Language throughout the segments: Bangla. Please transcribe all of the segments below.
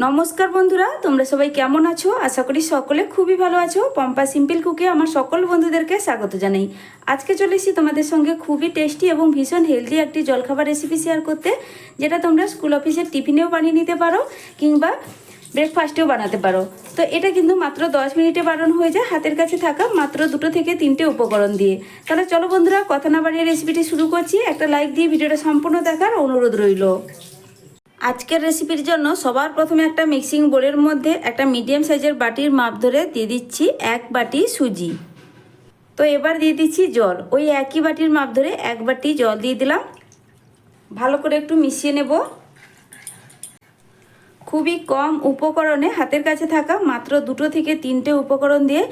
নমস্কার বন্ধুরা, তোমরা সবাই কেমন আছো? আশা করি সকলে খুবই ভালো আছো। পম্পা সিম্পল কুকে আমার সকল বন্ধুদেরকে স্বাগত জানাই। আজকে চলে এসেছি তোমাদের সঙ্গে খুবই টেস্টি এবং ভীষণ হেলদি একটি জলখাবার রেসিপি শেয়ার করতে, যেটা তোমরা স্কুল অফিসের টিফিনেও বানিয়ে নিতে পারো কিংবা ব্রেকফাস্টেও বানাতে পারো। তো এটা কিন্তু মাত্র 10 মিনিটে বানানো হয়ে যায় হাতের কাছে থাকা মাত্র 2 থেকে 3টে উপকরণ দিয়ে। তাহলে চলো বন্ধুরা, কথা না বাড়িয়ে রেসিপিটি শুরু করছি। একটা লাইক দিয়ে ভিডিওটা সম্পূর্ণ দেখার অনুরোধ রইল। আজকের রেসিপির জন্য সবার প্রথমে একটা মিক্সিং বোলের মধ্যে একটা মিডিয়াম সাইজের বাটির মাপ ধরে দিয়ে দিচ্ছি 1 বাটি সুজি। তো এবার দিয়ে দিচ্ছি জল, ওই একই বাটির মাপ ধরে 1 বাটি জল দিয়ে দিলাম। ভালো করে একটু মিশিয়ে নেব। খুবই কম উপকরণে হাতের কাছে থাকা মাত্র 2 থেকে 3টে উপকরণ দিয়ে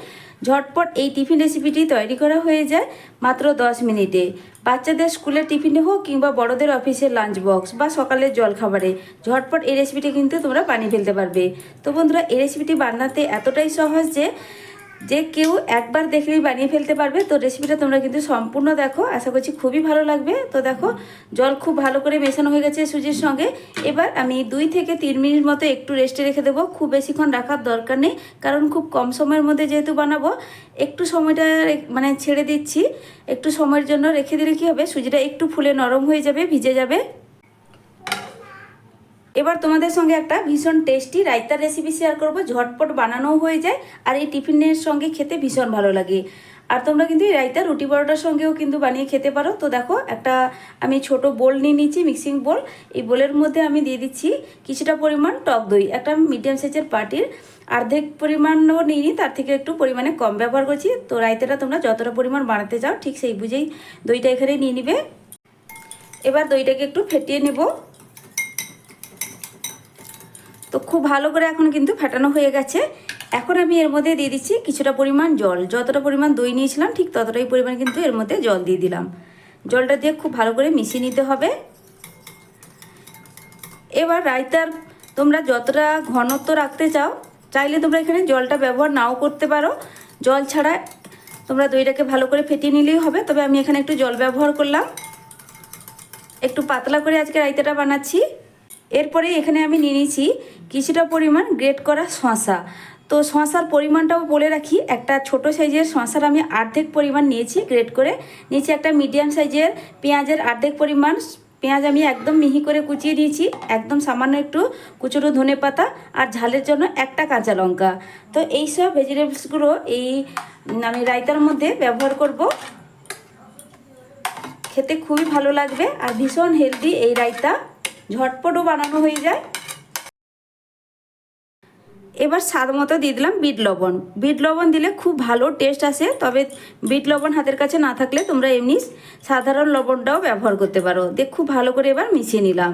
ঝটপট এই টিফিন রেসিপিটি তৈরি করা হয়ে যায় মাত্র 10 মিনিটে। বাচ্চাদের স্কুলের টিফিনে হোক কিংবা বড়দের অফিসের লাঞ্চ বক্স বা সকালের জলখাবারে ঝটপট এই রেসিপিটি কিন্তু তোমরা বানিয়ে ফেলতে পারবে। তো বন্ধুরা, এই রেসিপিটি বানাতে এতটাই সহজ যে কেউ একবার দেখলেই বানিয়ে ফেলতে পারবে। তো রেসিপিটা তোমরা কিন্তু সম্পূর্ণ দেখো, আশা করছি খুবই ভালো লাগবে। তো দেখো, জল খুব ভালো করে মেশানো হয়ে গেছে সুজির সঙ্গে। এবার আমি 2 থেকে 3 মিনিট মতো একটু রেস্টে রেখে দেবো। খুব বেশিক্ষণ রাখার দরকার নেই, কারণ খুব কম সময়ের মধ্যে যেহেতু বানাবো, একটু সময়টা ছেড়ে দিচ্ছি। একটু সময়ের জন্য রেখে দিলে কী হবে, সুজিটা একটু ফুলে নরম হয়ে যাবে, ভিজে যাবে। এবার তোমাদের সঙ্গে একটা ভীষণ টেস্টি রায়তার রেসিপি শেয়ার করব। ঝটপট বানানোও হয়ে যায় আর এই টিফিনের সঙ্গে খেতে ভীষণ ভালো লাগে। আর তোমরা কিন্তু এই রায়তা রুটি পরোটার সঙ্গেও কিন্তু বানিয়ে খেতে পারো। তো দেখো, একটা আমি ছোট বোল নিয়ে নিচ্ছি, মিক্সিং বোল। এই বোলের মধ্যে আমি দিয়ে দিচ্ছি কিছুটা পরিমাণ টক দই। একটা মিডিয়াম সাইজের বাটির অর্ধেক পরিমাণও নিইনি, তার থেকে একটু পরিমাণে কম ব্যবহার করছি। তো রায়তাটা তোমরা যতটা পরিমাণ বানাতে চাও ঠিক সেই বুঝেই দইটা এখানে নিয়ে নিবে। এবার দইটাকে একটু ফেটিয়ে নেব। তো খুব ভালো করে এখন কিন্তু ফেটানো হয়ে গেছে। এখন আমি এর মধ্যে দিয়ে দিচ্ছি কিছুটা পরিমাণ জল। যতটা পরিমাণ দই নিয়েছিলাম ঠিক ততটাই পরিমাণ কিন্তু এর মধ্যে জল দিয়ে দিলাম। জলটা দিয়ে খুব ভালো করে মিশিয়ে নিতে হবে। এবার রায়তার তোমরা যতটা ঘনত্ব রাখতে চাও, চাইলে তোমরা এখানে জলটা ব্যবহার নাও করতে পারো। জল ছাড়া তোমরা দইটাকে ভালো করে ফেটিয়ে নিলেই হবে। তবে আমি এখানে একটু জল ব্যবহার করলাম, একটু পাতলা করে আজকে রায়তাটা বানাচ্ছি। এরপরে এখানে আমি নিয়ে নিয়েছি কিছুটা পরিমাণ গ্রেট করা শসা। তো শসার পরিমাণটাও বলে রাখি, একটা ছোট সাইজের শসার আমি অর্ধেক পরিমাণ নিয়েছি গ্রেট করে। নিয়েছি একটা মিডিয়াম সাইজের পেঁয়াজের অর্ধেক পরিমাণ পেঁয়াজ আমি একদম মিহি করে কুচিয়ে নিয়েছি। একদম সামান্য একটু কুচুরো ধনে পাতা আর ঝালের জন্য একটা কাঁচা লঙ্কা। তো এই সব ভেজিটেবলসগুলো আমি রায়তার মধ্যে ব্যবহার করব। খেতে খুবই ভালো লাগবে আর ভীষণ হেলদি এই রায়তা, ঝটপটও বানানো হয়ে যায়। এবার স্বাদ মতো দিয়ে দিলাম বিট লবণ। বিট লবণ দিলে খুব ভালো টেস্ট আসে, তবে বিট লবণ হাতের কাছে না থাকলে তোমরা এমনি সাধারণ লবণটাও ব্যবহার করতে পারো। দিয়ে খুব ভালো করে এবার মিশিয়ে নিলাম।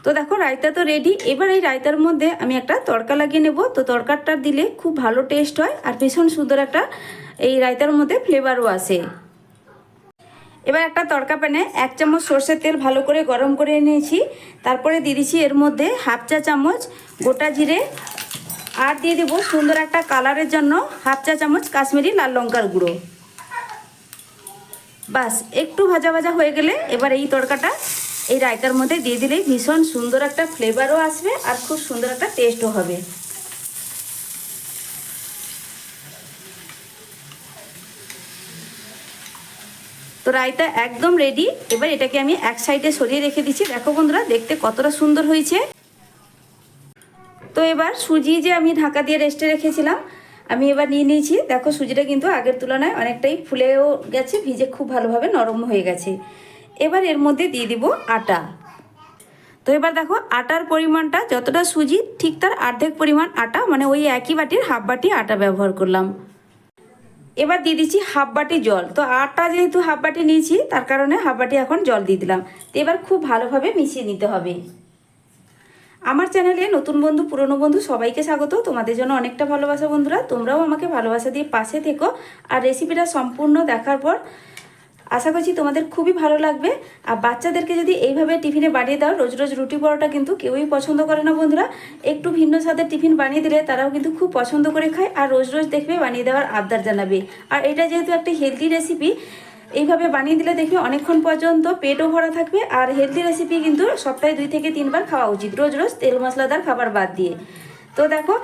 তো দেখো, রায়তা তো রেডি। এবার এই রায়তার মধ্যে আমি একটা তড়কা লাগিয়ে নেব। তো তড়কাটা দিলে খুব ভালো টেস্ট হয় আর ভীষণ সুন্দর একটা এই রায়তার মধ্যে ফ্লেভারও আসে। এবার একটা তড়কা প্যানে 1 চামচ সর্ষের তেল ভালো করে গরম করে নিয়েছি। তারপরে দিয়ে দিচ্ছি এর মধ্যে 1/2 চা চামচ গোটা জিরে, আর দিয়ে দেবো সুন্দর একটা কালারের জন্য 1/2 চা চামচ কাশ্মীরি লাল লঙ্কার গুঁড়ো। বাস একটু ভাজা ভাজা হয়ে গেলে এবার এই তড়কাটা এই রায়তার মধ্যে দিয়ে দিলেই ভীষণ সুন্দর একটা ফ্লেভারও আসবে আর খুব সুন্দর একটা টেস্টও হবে। তো রায়তা একদম রেডি। এবার এটাকে আমি এক সাইডে সরিয়ে রেখে দিচ্ছি। দেখো বন্ধুরা, দেখতে কতটা সুন্দর হয়েছে। তো এবার সুজি যে আমি ঢাকা দিয়ে রেস্টে রেখেছিলাম, আমি এবার নিয়ে নিয়েছি। দেখো, সুজিটা কিন্তু আগের তুলনায় অনেকটাই ফুলেও গেছে, ভিজে খুব ভালোভাবে নরম হয়ে গেছে। এবার এর মধ্যে দিয়ে দিব আটা। তো এবার দেখো, আটার পরিমাণটা যতটা সুজি ঠিক তার অর্ধেক পরিমাণ আটা, মানে ওই একই বাটির 1/2 বাটি আটা ব্যবহার করলাম। এবার দিয়ে দিচ্ছি 1/2 বাটি জল। তো আটা যেহেতু 1/2 বাটি নিয়েছি, তার কারণে 1/2 বাটি এখন জল দিয়ে দিলাম। তো এবার খুব ভালোভাবে মিশিয়ে নিতে হবে। আমার চ্যানেলে নতুন বন্ধু পুরনো বন্ধু সবাইকে স্বাগত। তোমাদের জন্য অনেকটা ভালোবাসা বন্ধুরা, তোমরাও আমাকে ভালোবাসা দিয়ে পাশে থেকো। আর রেসিপিটা সম্পূর্ণ দেখার পর আশা করছি তোমাদের খুবই ভালো লাগবে। আর বাচ্চাদেরকে যদি এইভাবে টিফিনে বানিয়ে দাও, রোজ রোজ রুটি পরোটা কিন্তু কেউই পছন্দ করে না বন্ধুরা। একটু ভিন্ন স্বাদের টিফিন বানিয়ে দিলে তারাও কিন্তু খুব পছন্দ করে খায় আর রোজ রোজ দেখবে বানিয়ে দেওয়ার আবদার জানাবে। আর এটা যেহেতু একটা হেলদি রেসিপি, এইভাবে বানিয়ে দিলে দেখবে অনেকক্ষণ পর্যন্ত পেটও ভরা থাকবে। আর হেলদি রেসিপি কিন্তু সপ্তাহে 2 থেকে 3 বার খাওয়া উচিত, রোজ রোজ তেল মশলাদার খাবার বাদ দিয়ে। তো দেখো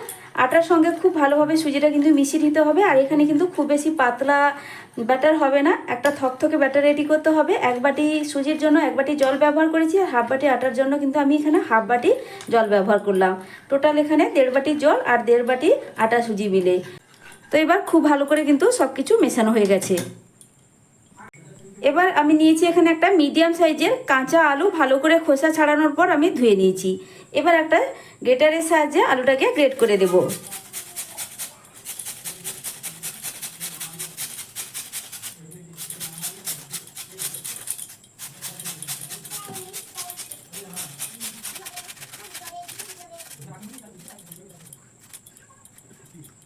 আটার সঙ্গে খুব ভালোভাবে সুজিটা কিন্তু মিশিয়ে নিতে হবে। আর এখানে কিন্তু খুব বেশি পাতলা ব্যাটার হবে না, একটা থকথকে ব্যাটার রেডি করতে হবে। 1 বাটি সুজির জন্য 1 বাটি জল ব্যবহার করেছি, আর হাফ বাটি আটার জন্য কিন্তু আমি এখানে হাফ বাটি জল ব্যবহার করলাম। টোটাল এখানে 1.5 বাটি জল আর 1.5 বাটি আটা সুজি মিলে। তো এবার খুব ভালো করে কিন্তু সব কিছু মেশানো হয়ে গেছে। এবার আমি নিয়েছি এখানে একটা মিডিয়াম সাইজের কাঁচা আলু, ভালো করে খোসা ছাড়ানোর পর আমি ধুয়ে নিয়েছি। এবার একটা গ্রেটারের সাহায্যে আলুটাকে গ্রেট করে দেব।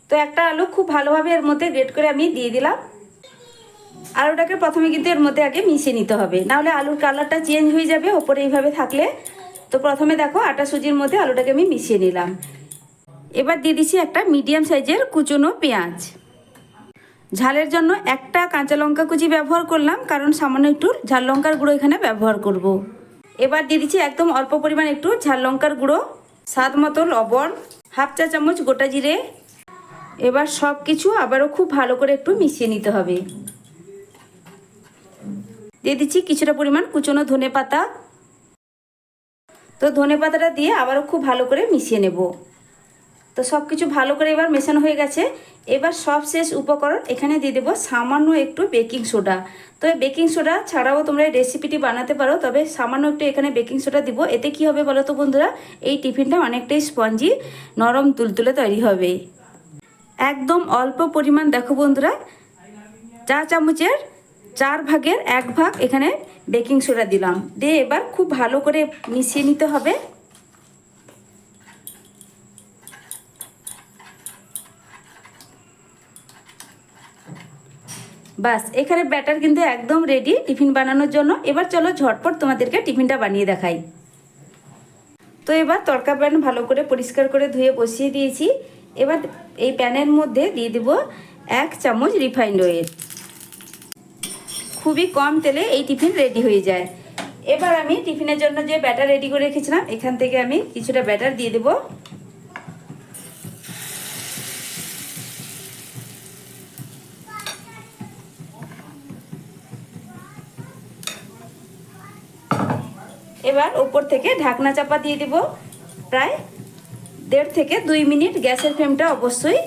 তো একটা আলু খুব ভালোভাবে এর মধ্যে গ্রেট করে আমি দিয়ে দিলাম। আলুটাকে প্রথমে কিন্তু এর মধ্যে আগে মিশিয়ে নিতে হবে, নাহলে আলুর কালারটা চেঞ্জ হয়ে যাবে ওপরে এইভাবে থাকলে। তো প্রথমে দেখো আটা সুজির মধ্যে আলুটাকে আমি মিশিয়ে নিলাম। এবার দিয়ে দিচ্ছি একটা মিডিয়াম সাইজের কুচনো পেঁয়াজ। ঝালের জন্য একটা কাঁচা লঙ্কা কুচি ব্যবহার করলাম, কারণ সামান্য একটু ঝাল লঙ্কার গুঁড়ো এখানে ব্যবহার করব। এবার দিয়ে দিচ্ছি একদম অল্প পরিমাণ একটু ঝাল লঙ্কার গুঁড়ো, স্বাদ মতো লবণ, হাফ চা চামচ গোটা জিরে। এবার সব কিছু আবারও খুব ভালো করে একটু মিশিয়ে নিতে হবে। দিয়ে দিচ্ছি কিছুটা পরিমাণ কুচনো ধনে পাতা। তো ধনে পাতাটা দিয়ে আবারও খুব ভালো করে মিশিয়ে নেব। তো সব কিছু ভালো করে এবার মেশানো হয়ে গেছে। এবার সব শেষ উপকরণ এখানে দিয়ে দেবো সামান্য একটু বেকিং সোডা। তো এই বেকিং সোডা ছাড়াও তোমরা এই রেসিপিটি বানাতে পারো, তবে সামান্য একটু এখানে বেকিং সোডা দিব। এতে কি হবে বলো তো বন্ধুরা, এই টিফিনটা অনেকটাই স্পঞ্জি নরম তুলতুলে তৈরি হবে। একদম অল্প পরিমাণ দেখো বন্ধুরা, চা চামচের 4 ভাগের 1 ভাগ এখানে বেকিং সোডা দিলাম। দিয়ে এবার খুব ভালো করে মিশিয়ে নিতে হবে। বাস এখানে ব্যাটার কিন্তু একদম রেডি টিফিন বানানোর জন্য। এবার চলো ঝটপট তোমাদেরকে টিফিনটা বানিয়ে দেখাই। তো এবার তড়কা প্যান ভালো করে পরিষ্কার করে ধুয়ে বসিয়ে দিয়েছি। এবার এই প্যানের মধ্যে দিয়ে দেব 1 চামচ রিফাইন্ড অয়েল। খুবই কম তেলে এই টিফিন রেডি হয়ে যায়। এবার আমি টিফিনের জন্য যে ব্যাটার রেডি করে রেখেছিলাম এখান থেকে আমি কিছুটা ব্যাটার দিয়ে দেব। এবার উপর থেকে ঢাকনা চাপা দিয়ে দেব প্রায় 1.5 থেকে 2 মিনিট। গ্যাসের ফ্লেমটা অবশ্যই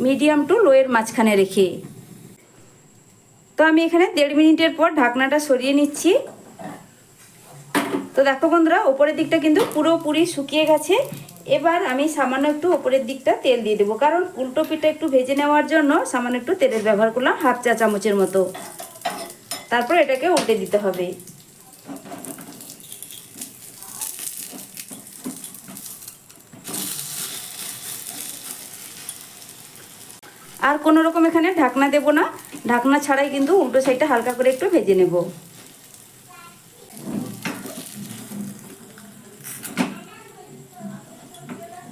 মিডিয়াম টু লোয়ের মাঝখানে রেখে। তো আমি এখানে 1.5 মিনিটের পর ঢাকনাটা সরিয়ে নিচ্ছি। তো দেখো বন্ধুরা উপরের দিকটা কিন্তু পুরোপুরি শুকিয়ে গেছে। এবার আমি সামান্য একটু উপরের দিকটা তেল দিয়ে দেবো, কারণ উল্টো পিঠটা একটু ভেজে নেওয়ার জন্য সামান্য একটু তেলের ব্যবহার করলাম, হাফ চা চামচের মতো। তারপর এটাকে উল্টে দিতে হবে। আর কোনো রকম এখানে ঢাকনা দেব না, ঢাকনা ছাড়াই কিন্তু উল্টো সাইডটা হালকা করে একটু ভেজে নেব।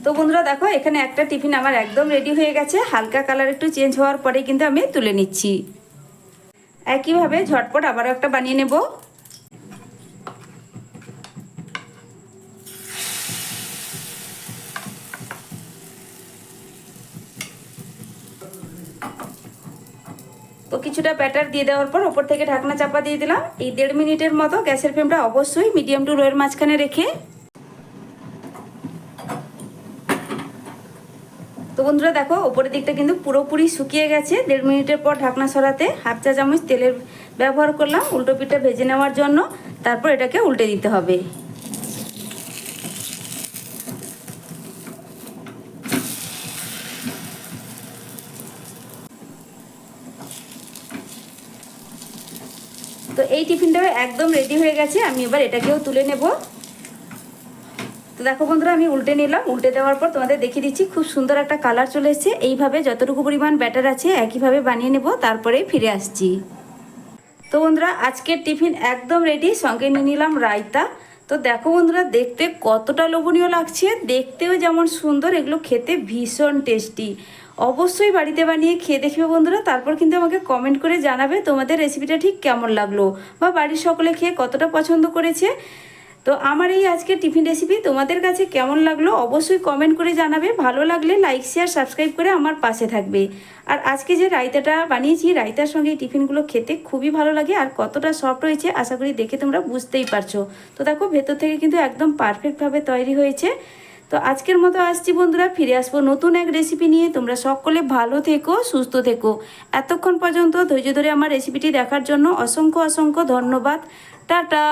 তো বন্ধুরা দেখো এখানে একটা টিফিন আমার একদম রেডি হয়ে গেছে। হালকা কালার একটু চেঞ্জ হওয়ার পরে কিন্তু আমি তুলে নিচ্ছি। একইভাবে ঝটপট আবারও একটা বানিয়ে নেব। তো কিছুটা ব্যাটার দিয়ে দেওয়ার পর ওপর থেকে ঢাকনা চাপা দিয়ে দিলাম। এই 1.5 মিনিটের মতো গ্যাসের ফ্লেমটা অবশ্যই মিডিয়াম টু লোয়ের মাঝখানে রেখে। তো বন্ধুরা দেখো উপরের দিকটা কিন্তু পুরোপুরি শুকিয়ে গেছে। 1.5 মিনিটের পর ঢাকনা সরাতে হাফ চা চামচ তেলের ব্যবহার করলাম উল্টো পিঠটা ভেজে নেওয়ার জন্য। তারপর এটাকে উল্টে দিতে হবে। তো এই টিফিনটাও একদম রেডি হয়ে গেছে। আমি এবার এটাকেও তুলে নেব। তো দেখো বন্ধুরা আমি উল্টে নিলাম। উল্টে দেওয়ার পর তোমাদের দেখিয়ে দিচ্ছি, খুব সুন্দর একটা কালার চলে এসেছে। এইভাবে যতটুকু পরিমাণ ব্যাটার আছে একইভাবে বানিয়ে নেব, তারপরে ফিরে আসছি। তো বন্ধুরা আজকের টিফিন একদম রেডি। সঙ্গে নিয়ে নিলাম রায়তা। তো দেখো বন্ধুরা, দেখতে কতটা লোভনীয় লাগছে, দেখতেও যেমন সুন্দর, এগুলো খেতে ভীষণ টেস্টি। অবশ্যই বাড়িতে বানিয়ে খেয়ে দেখবে বন্ধুরা, তারপর কিন্তু আমাকে কমেন্ট করে জানাবে তোমাদের রেসিপিটা ঠিক কেমন লাগলো বা বাড়ির সকলে খেয়ে কতটা পছন্দ করেছে। তো আমার এই আজকে টিফিন রেসিপি তোমাদের কাছে কেমন লাগলো অবশ্যই কমেন্ট করে জানাবে। ভালো লাগলে লাইক শেয়ার সাবস্ক্রাইব করে আমার পাশে থাকবে। আর আজকে যে রায়তাটা বানিয়েছি, রায়তার সঙ্গে এই টিফিনগুলো খেতে খুবই ভালো লাগে, আর কতটা সফট হয়েছে আশা করি দেখে তোমরা বুঝতেই পারছো। তো দেখো ভেতর থেকে কিন্তু একদম পারফেক্টভাবে তৈরি হয়েছে। তো আজকের মতো আসছি বন্ধুরা, ফিরে আসবো নতুন এক রেসিপি নিয়ে। তোমরা সকলে ভালো থেকো, সুস্থ থেকো। এতক্ষণ পর্যন্ত ধৈর্য ধরে আমার রেসিপিটি দেখার জন্য অসংখ্য অসংখ্য ধন্যবাদ। টাটা।